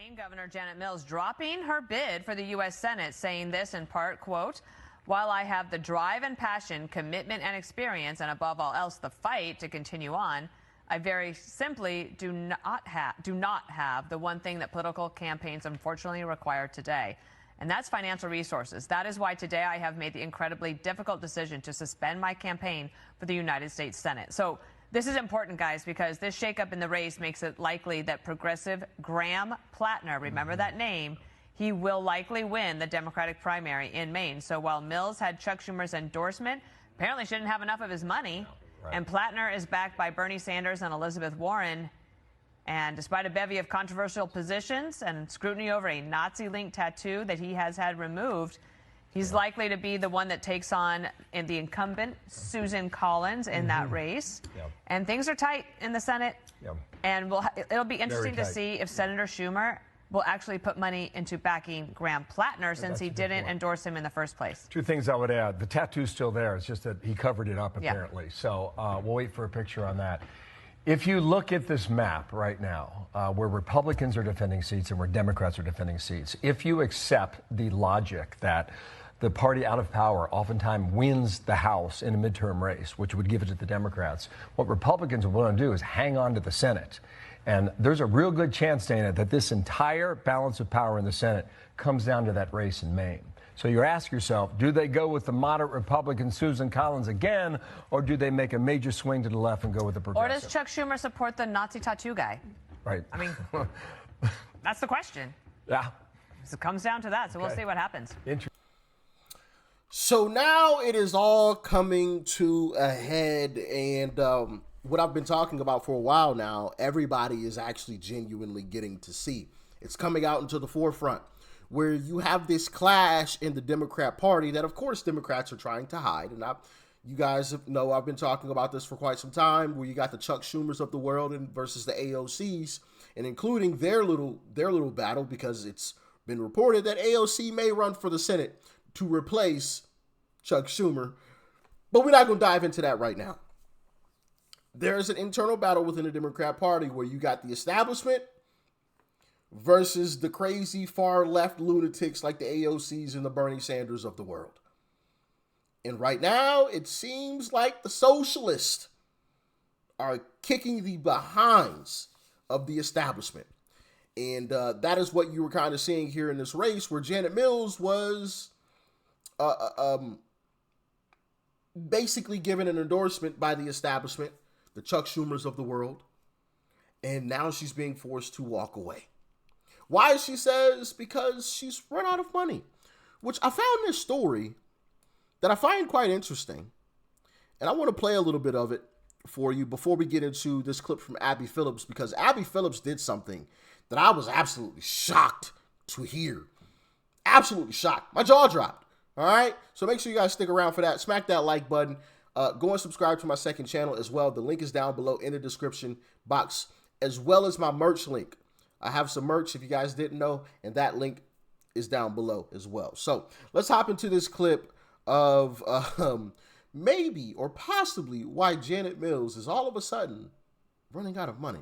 Maine Governor Janet Mills dropping her bid for the U.S. Senate, saying this in part, quote, "While I have the drive and passion, commitment and experience, and above all else the fight to continue on, I very simply do not have the one thing that political campaigns unfortunately require today. And that's financial resources. That is why today I have made the incredibly difficult decision to suspend my campaign for the United States Senate." So this is important, guys, because this shakeup in the race makes it likely that progressive Graham Plattner, remember that name, he will likely win the Democratic primary in Maine. So while Mills had Chuck Schumer's endorsement, apparently she didn't have enough of his money. Right. And Plattner is backed by Bernie Sanders and Elizabeth Warren. And despite a bevy of controversial positions and scrutiny over a Nazi-linked tattoo that he has had removed, he's likely to be the one that takes on the incumbent, Susan Collins, in that race. And things are tight in the Senate. And it'll be interesting to see if Senator Schumer will actually put money into backing Graham Plattner, since he didn't endorse him in the first place. Two things I would add. The tattoo's still there. It's just that he covered it up, apparently. So we'll wait for a picture on that. If you look at this map right now, where Republicans are defending seats and where Democrats are defending seats, if you accept the logic that the party out of power oftentimes wins the House in a midterm race, which would give it to the Democrats, what Republicans will want to do is hang on to the Senate. And there's a real good chance, Dana, that this entire balance of power in the Senate comes down to that race in Maine. So you ask yourself, do they go with the moderate Republican Susan Collins again, or do they make a major swing to the left and go with the progressive? Or does Chuck Schumer support the Nazi tattoo guy? Right. I mean, that's the question. Yeah. It comes down to that, so we'll see what happens. So now it is all coming to a head, and what I've been talking about for a while now, everybody is actually genuinely getting to see. It's coming out into the forefront, where you have this clash in the Democrat Party that, of course, Democrats are trying to hide. And you guys know I've been talking about this for quite some time, where you got the Chuck Schumers of the world versus the AOCs, and including their little battle, because it's been reported that AOC may run for the Senate to replace Chuck Schumer. But we're not going to dive into that right now. There's an internal battle within the Democrat Party where you got the establishment versus the crazy far left lunatics like the AOCs and the Bernie Sanders of the world. And right now, it seems like the socialists are kicking the behinds of the establishment. And that is what you were kind of seeing here in this race, where Janet Mills was basically given an endorsement by the establishment, the Chuck Schumers of the world. And now she's being forced to walk away. Why, she says, because she's run out of money, which I found this story that I find quite interesting. And I want to play a little bit of it for you before we get into this clip from Abby Phillips, because Abby Phillips did something that I was absolutely shocked to hear. Absolutely shocked. My jaw dropped. All right. So make sure you guys stick around for that. Smack that like button. Go and subscribe to my second channel as well. The link is down below in the description box, as well as my merch link. I have some merch if you guys didn't know, and that link is down below as well. So let's hop into this clip of maybe or possibly why Janet Mills is all of a sudden running out of money.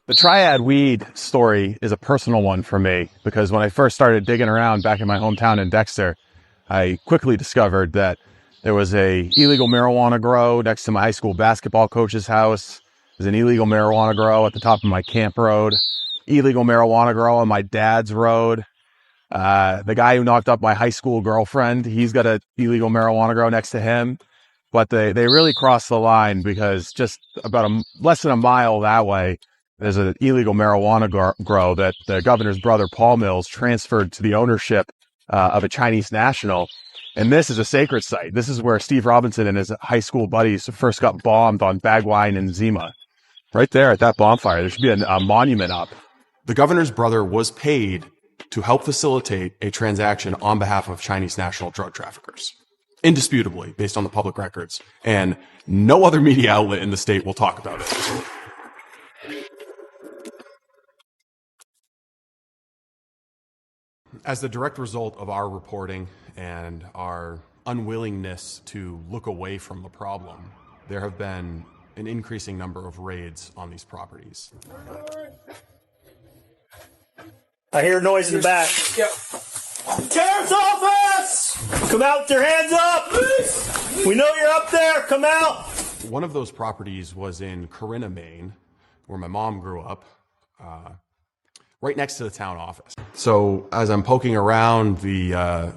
The triad weed story is a personal one for me, because when I first started digging around back in my hometown in Dexter, I quickly discovered that there was a illegal marijuana grow next to my high school basketball coach's house. There's an illegal marijuana grow at the top of my camp road. Illegal marijuana grow on my dad's road. The guy who knocked up my high school girlfriend, he's got an illegal marijuana grow next to him. But they really crossed the line, because just about less than a mile that way, there's an illegal marijuana grow that the governor's brother, Paul Mills, transferred to the ownership of a Chinese national. And this is a sacred site. This is where Steve Robinson and his high school buddies first got bombed on Bagwine and Zima. Right there at that bonfire, there should be a monument up. The governor's brother was paid to help facilitate a transaction on behalf of Chinese national drug traffickers. Indisputably, based on the public records. And no other media outlet in the state will talk about it. As the direct result of our reporting and our unwillingness to look away from the problem, there have been an increasing number of raids on these properties. I hear noise in the back. Yep. Sheriff's office! Come out with your hands up! We know you're up there. Come out. One of those properties was in Corinna, Maine, where my mom grew up, right next to the town office. So as I'm poking around the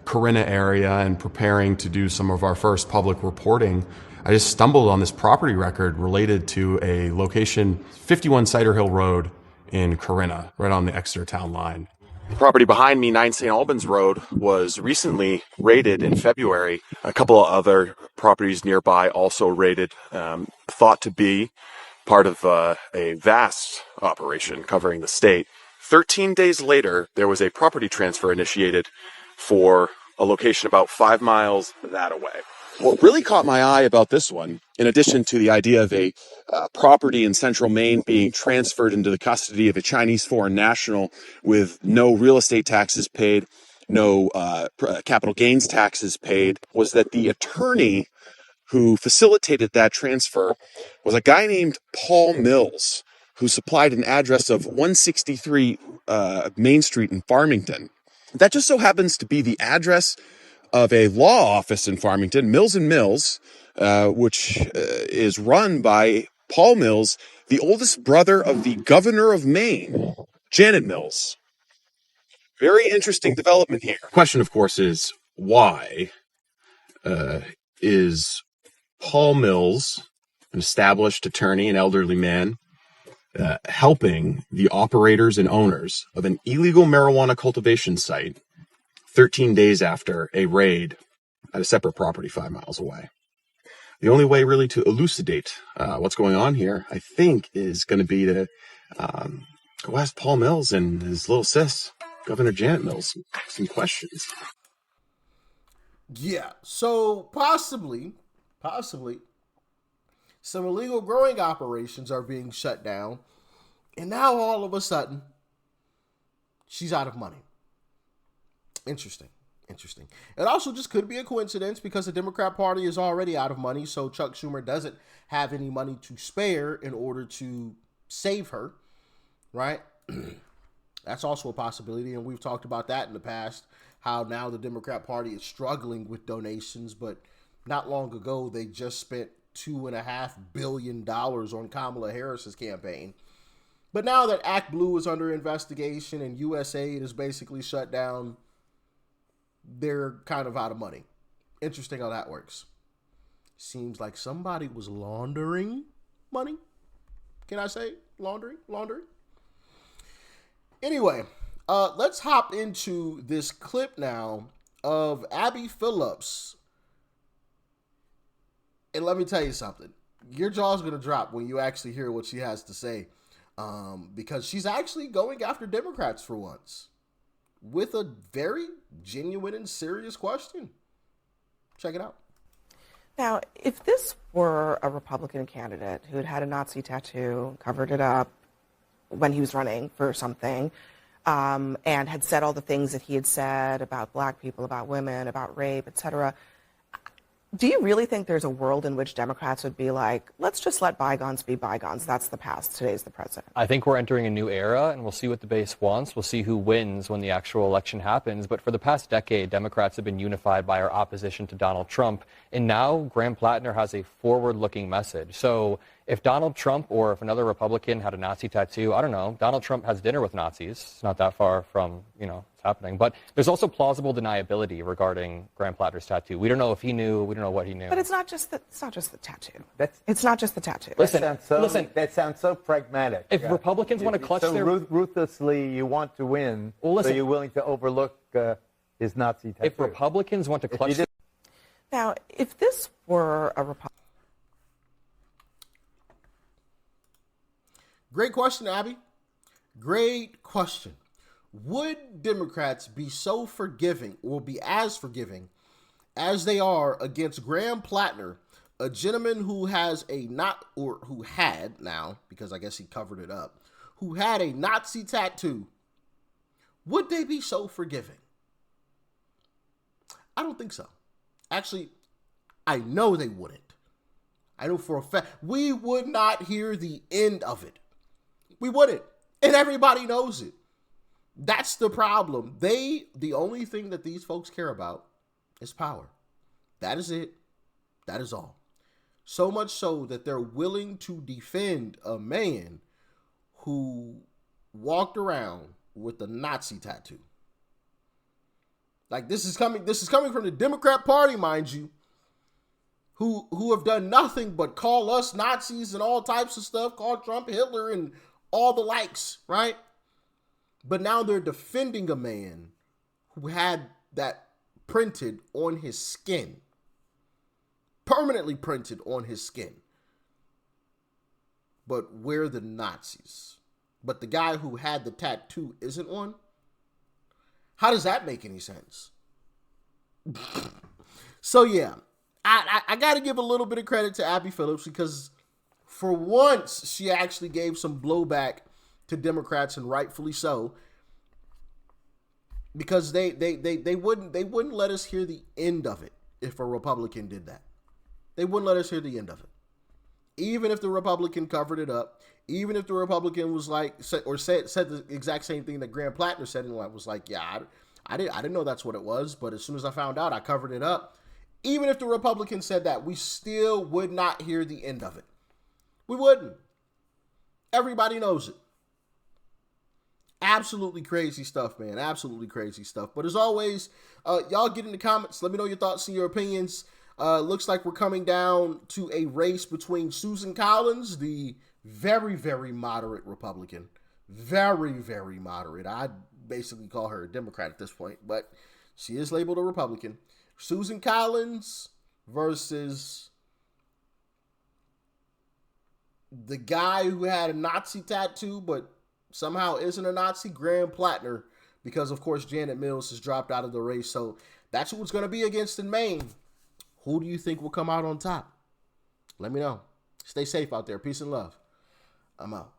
Corinna area and preparing to do some of our first public reporting, I just stumbled on this property record related to a location, 51 Cider Hill Road in Corinna, right on the Exeter town line. The property behind me, 9 St. Albans Road, was recently raided in February. A couple of other properties nearby also raided, thought to be part of a vast operation covering the state. 13 days later, there was a property transfer initiated for a location about 5 miles that away. What really caught my eye about this one, in addition to the idea of a property in central Maine being transferred into the custody of a Chinese foreign national with no real estate taxes paid, no capital gains taxes paid, was that the attorney who facilitated that transfer was a guy named Paul Mills, who supplied an address of 163 Main Street in Farmington. That just so happens to be the address of a law office in Farmington, Mills and Mills, which is run by Paul Mills, the oldest brother of the governor of Maine, Janet Mills. Very interesting development here. Question, of course, is why is Paul Mills, an established attorney, an elderly man, helping the operators and owners of an illegal marijuana cultivation site 13 days after a raid at a separate property 5 miles away? The only way really to elucidate what's going on here, I think, is going to be to go ask Paul Mills and his little sis, Governor Janet Mills, some questions. Yeah, so possibly, some illegal growing operations are being shut down, and now all of a sudden, she's out of money. Interesting. It also just could be a coincidence because the Democrat Party is already out of money, so Chuck Schumer doesn't have any money to spare in order to save her, right? That's also a possibility, and we've talked about that in the past, how now the Democrat Party is struggling with donations, but not long ago they just spent $2.5 billion on Kamala Harris's campaign. But now that Act Blue is under investigation and USAID is basically shut down, they're kind of out of money. Interesting how that works. Seems like somebody was laundering money. Can I say laundering? Anyway, let's hop into this clip now of Abby Phillips. And let me tell you something. Your jaw's going to drop when you actually hear what she has to say. Because she's actually going after Democrats for once with a very genuine and serious question. Check it out. Now, if this were a Republican candidate who had had a Nazi tattoo, covered it up when he was running for something, and had said all the things that he had said about black people, about women, about rape, etc., do you really think there's a world in which Democrats would be like, let's just let bygones be bygones? That's the past. Today's the present. I think we're entering a new era, and we'll see what the base wants. We'll see who wins when the actual election happens. But for the past decade, Democrats have been unified by our opposition to Donald Trump. And now Graham Plattner has a forward-looking message. So if Donald Trump or if another Republican had a Nazi tattoo, I don't know, Donald Trump has dinner with Nazis. It's not that far from, it's happening. But there's also plausible deniability regarding Graham Plattner's tattoo. We don't know if he knew. We don't know what he knew. But it's not just the tattoo. It's not just the tattoo. Listen. That sounds so pragmatic. If Republicans want to clutch so their... ruthlessly you want to win, so you're willing to overlook his Nazi tattoo. If Republicans want to clutch... Now, if this were a Republican... Great question, Abby. Great question. Would Democrats be so forgiving or be as forgiving as they are against Graham Plattner, a gentleman who has who had now, because I guess he covered it up, who had a Nazi tattoo? Would they be so forgiving? I don't think so. Actually, I know they wouldn't. I know for a fact we would not hear the end of it. We wouldn't. And everybody knows it. That's the problem. The only thing that these folks care about is power. That is it. That is all. So much so that they're willing to defend a man who walked around with a Nazi tattoo. Like, this is coming from the Democrat Party, mind you, who have done nothing but call us Nazis and all types of stuff, call Trump Hitler and all the likes, right? But now they're defending a man who had that printed on his skin, permanently printed on his skin. But we're the Nazis. But the guy who had the tattoo isn't one? How does that make any sense? So yeah, I got to give a little bit of credit to Abby Phillips, because for once she actually gave some blowback to Democrats, and rightfully so, because they wouldn't let us hear the end of it if a Republican did that. They wouldn't let us hear the end of it. Even if the Republican covered it up, even if the Republican was like, said the exact same thing that Graham Plattner said, and was like, yeah, I didn't know that's what it was, but as soon as I found out, I covered it up. Even if the Republican said that, we still would not hear the end of it. We wouldn't. Everybody knows it. Absolutely crazy stuff, man. Absolutely crazy stuff. But as always, y'all get in the comments. Let me know your thoughts and your opinions. Looks like we're coming down to a race between Susan Collins, the very, very moderate Republican. Very, very moderate. I'd basically call her a Democrat at this point, but she is labeled a Republican. Susan Collins versus the guy who had a Nazi tattoo, but somehow isn't a Nazi, Graham Plattner, because, of course, Janet Mills has dropped out of the race. So that's who it's going to be against in Maine. Who do you think will come out on top? Let me know. Stay safe out there. Peace and love. I'm out.